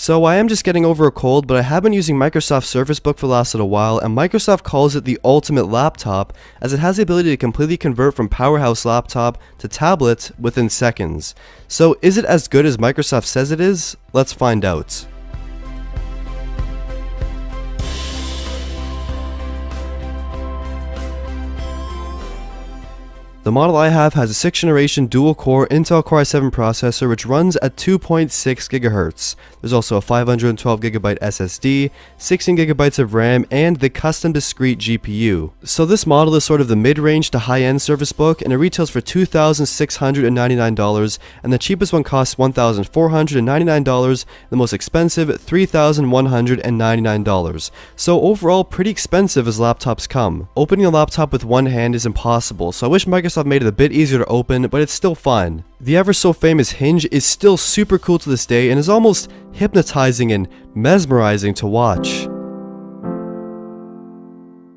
So I am just getting over a cold, but I have been using Microsoft Surface Book for the last little while, and Microsoft calls it the ultimate laptop, as it has the ability to completely convert from powerhouse laptop to tablet within seconds. So is it as good as Microsoft says it is? Let's find out. The model I have has a 6th generation dual-core Intel Core i7 processor which runs at 2.6 GHz. There's also a 512GB SSD, 16GB of RAM, and the custom discrete GPU. So this model is sort of the mid-range to high-end Surface Book, and it retails for $2,699, and the cheapest one costs $1,499, the most expensive $3,199. So overall, pretty expensive as laptops come. Opening a laptop with one hand is impossible, so I wish Microsoft made it a bit easier to open, but it's still fun. The ever so famous hinge is still super cool to this day and is almost hypnotizing and mesmerizing to watch.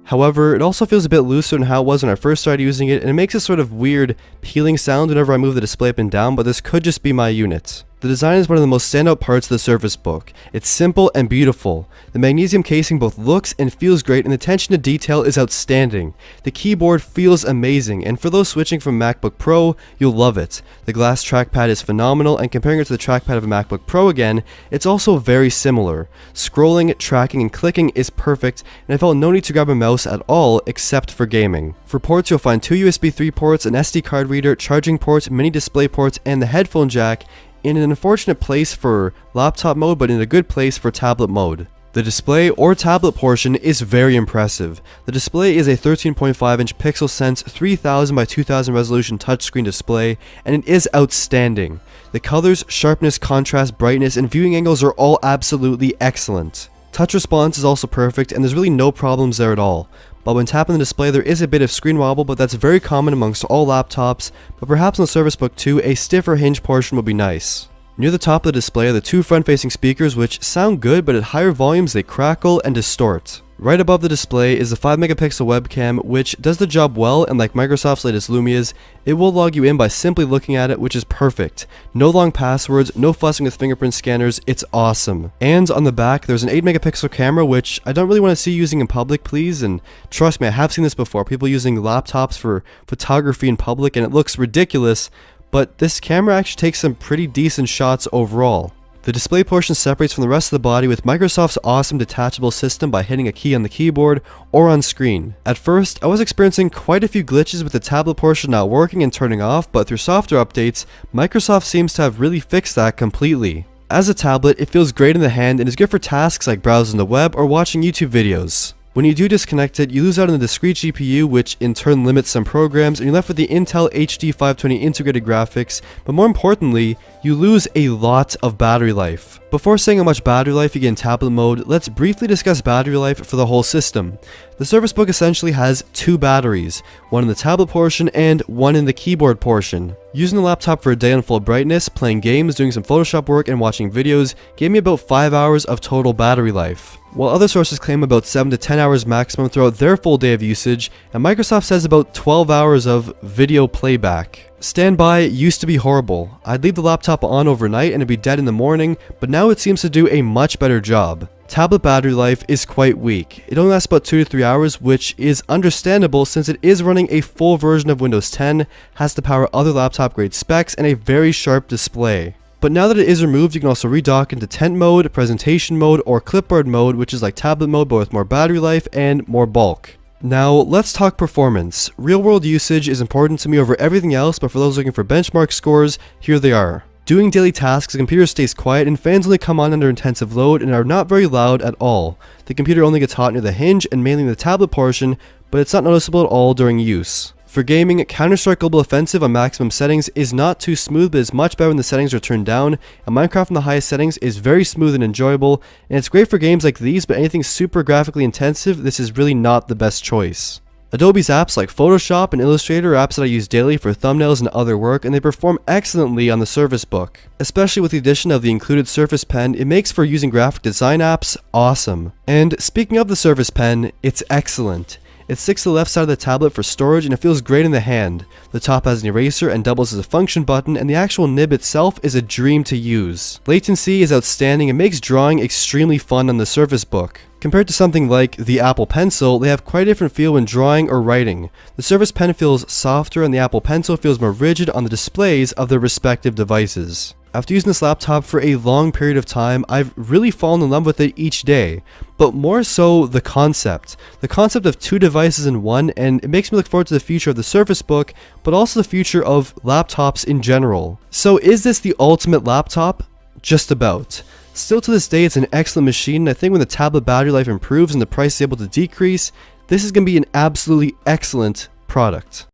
However, it also feels a bit looser than how it was when I first started using it, and it makes a sort of weird peeling sound whenever I move the display up and down, but this could just be my unit. The design is one of the most standout parts of the Surface Book. It's simple and beautiful. The magnesium casing both looks and feels great, and the attention to detail is outstanding. The keyboard feels amazing, and for those switching from MacBook Pro, you'll love it. The glass trackpad is phenomenal, and comparing it to the trackpad of a MacBook Pro again, it's also very similar. Scrolling, tracking, and clicking is perfect, and I felt no need to grab a mouse at all except for gaming. For ports, you'll find 2 USB 3 ports, an SD card reader, charging ports, mini display ports, and the headphone jack, in an unfortunate place for laptop mode, but in a good place for tablet mode. The display or tablet portion is very impressive. The display is a 13.5-inch PixelSense 3000 by 2000 resolution touchscreen display, and it is outstanding. The colors, sharpness, contrast, brightness, and viewing angles are all absolutely excellent. Touch response is also perfect, and there's really no problems there at all. But when tapping the display, there is a bit of screen wobble, but that's very common amongst all laptops, but perhaps on the Surface Book 2, a stiffer hinge portion would be nice. Near the top of the display are the 2 front-facing speakers which sound good, but at higher volumes they crackle and distort. Right above the display is the 5-megapixel webcam, which does the job well, and like Microsoft's latest Lumias, it will log you in by simply looking at it, which is perfect. No long passwords, no fussing with fingerprint scanners, it's awesome. And on the back, there's an 8-megapixel camera, which I don't really want to see using in public, please, and trust me, I have seen this before, people using laptops for photography in public, and it looks ridiculous, but this camera actually takes some pretty decent shots overall. The display portion separates from the rest of the body with Microsoft's awesome detachable system by hitting a key on the keyboard or on screen. At first, I was experiencing quite a few glitches with the tablet portion not working and turning off, but through software updates, Microsoft seems to have really fixed that completely. As a tablet, it feels great in the hand and is good for tasks like browsing the web or watching YouTube videos. When you do disconnect it, you lose out on the discrete GPU, which in turn limits some programs, and you're left with the Intel HD 520 integrated graphics, but more importantly, you lose a lot of battery life. Before saying how much battery life you get in tablet mode, let's briefly discuss battery life for the whole system. The Surface Book essentially has 2 batteries, one in the tablet portion and one in the keyboard portion. Using the laptop for a day on full brightness, playing games, doing some Photoshop work, and watching videos gave me about 5 hours of total battery life. While other sources claim about 7 to 10 hours maximum throughout their full day of usage, and Microsoft says about 12 hours of video playback. Standby used to be horrible. I'd leave the laptop on overnight and it'd be dead in the morning, but now it seems to do a much better job. Tablet battery life is quite weak. It only lasts about 2 to 3 hours, which is understandable since it is running a full version of Windows 10, has to power other laptop grade specs, and a very sharp display. But now that it is removed, you can also redock into tent mode, presentation mode, or clipboard mode, which is like tablet mode but with more battery life and more bulk. Now, let's talk performance. Real-world usage is important to me over everything else, but for those looking for benchmark scores, here they are. Doing daily tasks, the computer stays quiet and fans only come on under intensive load and are not very loud at all. The computer only gets hot near the hinge and mainly in the tablet portion, but it's not noticeable at all during use. For gaming, Counter-Strike Global Offensive on maximum settings is not too smooth, but is much better when the settings are turned down, and Minecraft on the highest settings is very smooth and enjoyable, and it's great for games like these, but anything super graphically intensive, this is really not the best choice. Adobe's apps like Photoshop and Illustrator are apps that I use daily for thumbnails and other work, and they perform excellently on the Surface Book. Especially with the addition of the included Surface Pen, it makes for using graphic design apps awesome. And speaking of the Surface Pen, it's excellent. It sticks to the left side of the tablet for storage and it feels great in the hand. The top has an eraser and doubles as a function button, and the actual nib itself is a dream to use. Latency is outstanding and makes drawing extremely fun on the Surface Book. Compared to something like the Apple Pencil, they have quite a different feel when drawing or writing. The Surface Pen feels softer and the Apple Pencil feels more rigid on the displays of their respective devices. After using this laptop for a long period of time, I've really fallen in love with it each day, but more so the concept. The concept of two devices in one, and it makes me look forward to the future of the Surface Book, but also the future of laptops in general. So is this the ultimate laptop? Just about. Still to this day, it's an excellent machine, and I think when the tablet battery life improves and the price is able to decrease, this is going to be an absolutely excellent product.